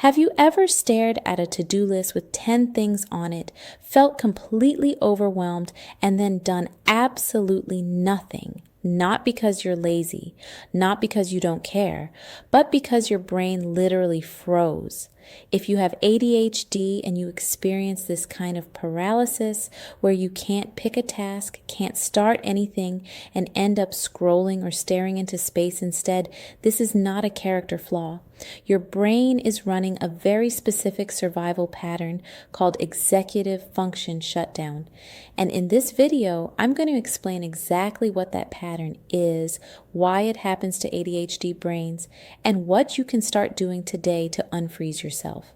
Have you ever stared at a to-do list with 10 things on it, felt completely overwhelmed, and then done absolutely nothing? Not because you're lazy, not because you don't care, but because your brain literally froze. If you have ADHD and you experience this kind of paralysis where you can't pick a task, can't start anything, and end up scrolling or staring into space instead, this is not a character flaw. Your brain is running a very specific survival pattern called executive function shutdown. And in this video, I'm going to explain exactly what that pattern is, why it happens to ADHD brains, and what you can start doing today to unfreeze yourself.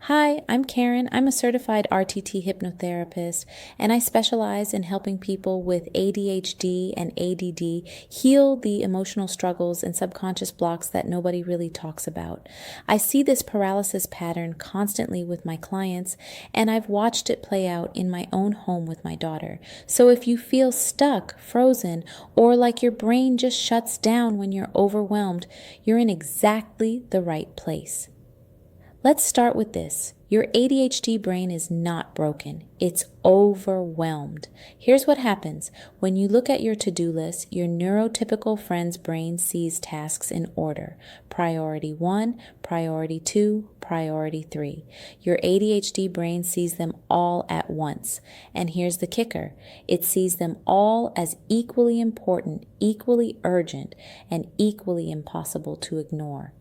Hi, I'm Karen. I'm a certified RTT hypnotherapist, and I specialize in helping people with ADHD and ADD heal the emotional struggles and subconscious blocks that nobody really talks about. I see this paralysis pattern constantly with my clients, and I've watched it play out in my own home with my daughter. So if you feel stuck, frozen, or like your brain just shuts down when you're overwhelmed, you're in exactly the right place. Let's start with this. Your ADHD brain is not broken. It's overwhelmed. Here's what happens. When you look at your to-do list, your neurotypical friend's brain sees tasks in order. Priority 1, priority 2, priority 3. Your ADHD brain sees them all at once. And here's the kicker. It sees them all as equally important, equally urgent, and equally impossible to ignore.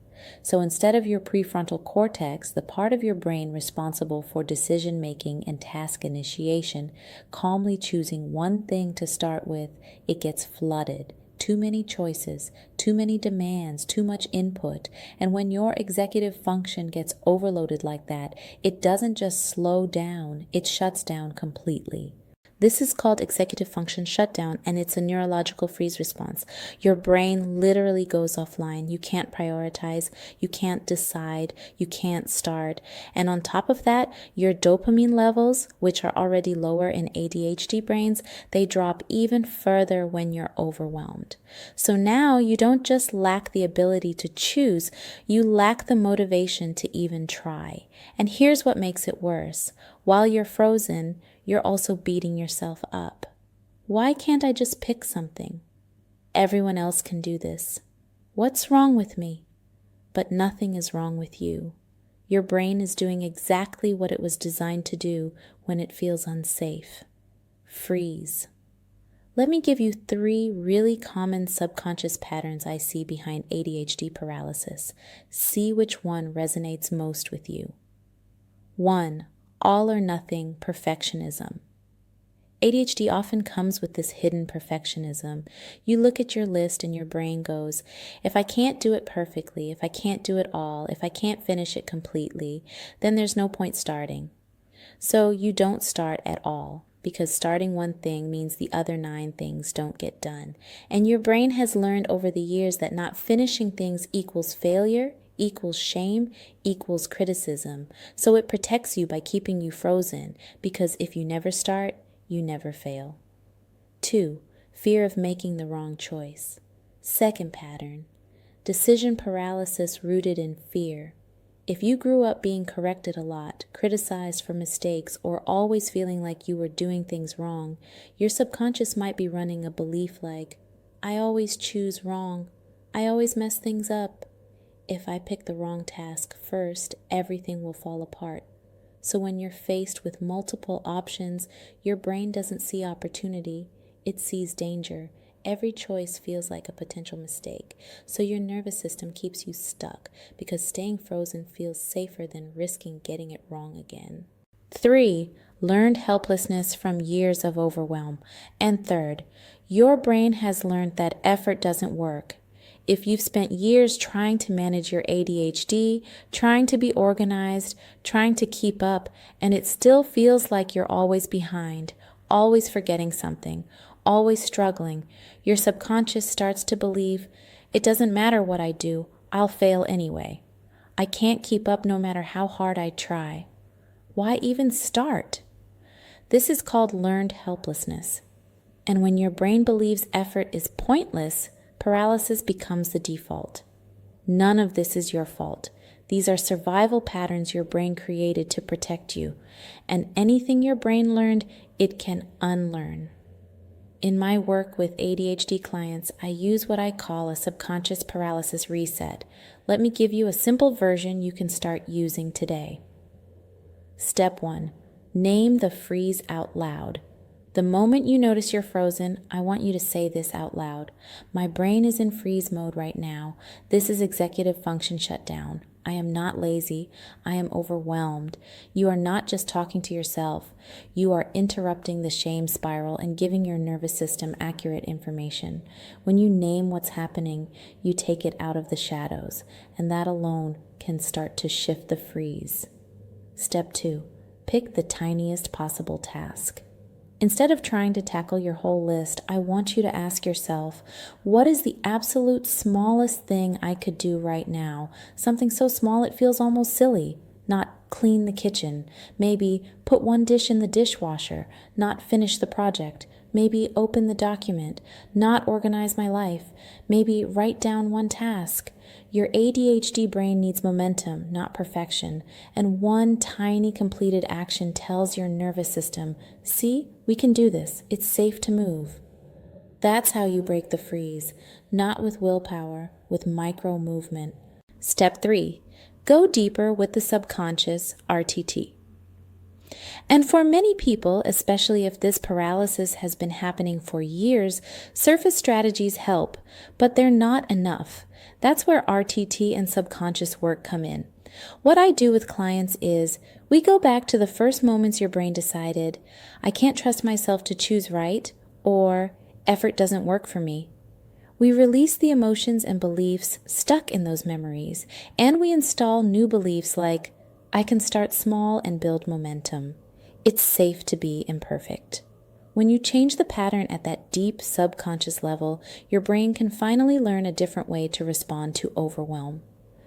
So instead of your prefrontal cortex, the part of your brain responsible for decision-making and task initiation, calmly choosing one thing to start with, it gets flooded. Too many choices, too many demands, too much input. And when your executive function gets overloaded like that, it doesn't just slow down, it shuts down completely. This is called executive function shutdown, and it's a neurological freeze response. Your brain literally goes offline. You can't prioritize, you can't decide, you can't start. And on top of that, your dopamine levels, which are already lower in ADHD brains, they drop even further when you're overwhelmed. So now you don't just lack the ability to choose, you lack the motivation to even try. And here's what makes it worse. While you're frozen, you're also beating yourself up. Why can't I just pick something? Everyone else can do this. What's wrong with me? But nothing is wrong with you. Your brain is doing exactly what it was designed to do when it feels unsafe. Freeze. Let me give you 3 really common subconscious patterns I see behind ADHD paralysis. See which one resonates most with you. 1. All or nothing perfectionism. ADHD often comes with this hidden perfectionism. You look at your list and your brain goes, if I can't do it perfectly, if I can't do it all, if I can't finish it completely, then there's no point starting. So you don't start at all, because starting one thing means the other 9 things don't get done. And your brain has learned over the years that not finishing things equals failure, equals shame, equals criticism. So it protects you by keeping you frozen, because if you never start, you never fail. 2. Fear of making the wrong choice. Second pattern. Decision paralysis rooted in fear. If you grew up being corrected a lot, criticized for mistakes, or always feeling like you were doing things wrong, your subconscious might be running a belief like, I always choose wrong. I always mess things up. If I pick the wrong task first, everything will fall apart. So when you're faced with multiple options, your brain doesn't see opportunity, it sees danger. Every choice feels like a potential mistake. So your nervous system keeps you stuck because staying frozen feels safer than risking getting it wrong again. 3. Learned helplessness from years of overwhelm. And third, your brain has learned that effort doesn't work. If you've spent years trying to manage your ADHD, trying to be organized, trying to keep up, and it still feels like you're always behind, always forgetting something, always struggling, your subconscious starts to believe, it doesn't matter what I do, I'll fail anyway. I can't keep up no matter how hard I try. Why even start? This is called learned helplessness. And when your brain believes effort is pointless, paralysis becomes the default. None of this is your fault. These are survival patterns your brain created to protect you. And anything your brain learned, it can unlearn. In my work with ADHD clients, I use what I call a subconscious paralysis reset. Let me give you a simple version you can start using today. Step 1. Name the freeze out loud. The moment you notice you're frozen, I want you to say this out loud. My brain is in freeze mode right now. This is executive function shutdown. I am not lazy. I am overwhelmed. You are not just talking to yourself. You are interrupting the shame spiral and giving your nervous system accurate information. When you name what's happening, you take it out of the shadows, and that alone can start to shift the freeze. Step 2. Pick the tiniest possible task. Instead of trying to tackle your whole list, I want you to ask yourself, what is the absolute smallest thing I could do right now? Something so small it feels almost silly. Not clean the kitchen. Maybe put one dish in the dishwasher. Not finish the project. Maybe open the document. Not organize my life. Maybe write down one task. Your ADHD brain needs momentum, not perfection, and one tiny completed action tells your nervous system, see, we can do this. It's safe to move. That's how you break the freeze, not with willpower, with micro movement. Step 3. Go deeper with the subconscious RTT. And for many people, especially if this paralysis has been happening for years, surface strategies help, but they're not enough. That's where RTT and subconscious work come in. What I do with clients is, we go back to the first moments your brain decided, I can't trust myself to choose right, or effort doesn't work for me. We release the emotions and beliefs stuck in those memories, and we install new beliefs like, I can start small and build momentum. It's safe to be imperfect. When you change the pattern at that deep subconscious level, your brain can finally learn a different way to respond to overwhelm.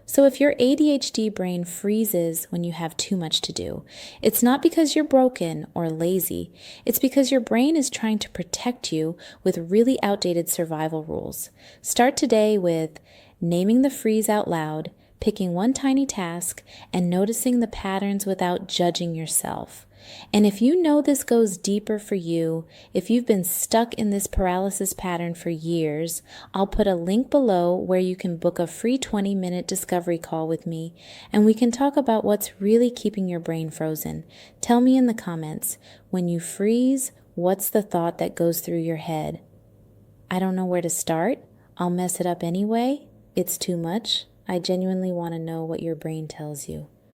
So if your ADHD brain freezes when you have too much to do, it's not because you're broken or lazy. It's because your brain is trying to protect you with really outdated survival rules. Start today with naming the freeze out loud, picking one tiny task, and noticing the patterns without judging yourself. And if you know this goes deeper for you, if you've been stuck in this paralysis pattern for years, I'll put a link below where you can book a free 20-minute discovery call with me, and we can talk about what's really keeping your brain frozen. Tell me in the comments, when you freeze, what's the thought that goes through your head? I don't know where to start. I'll mess it up anyway. It's too much. I genuinely want to know what your brain tells you.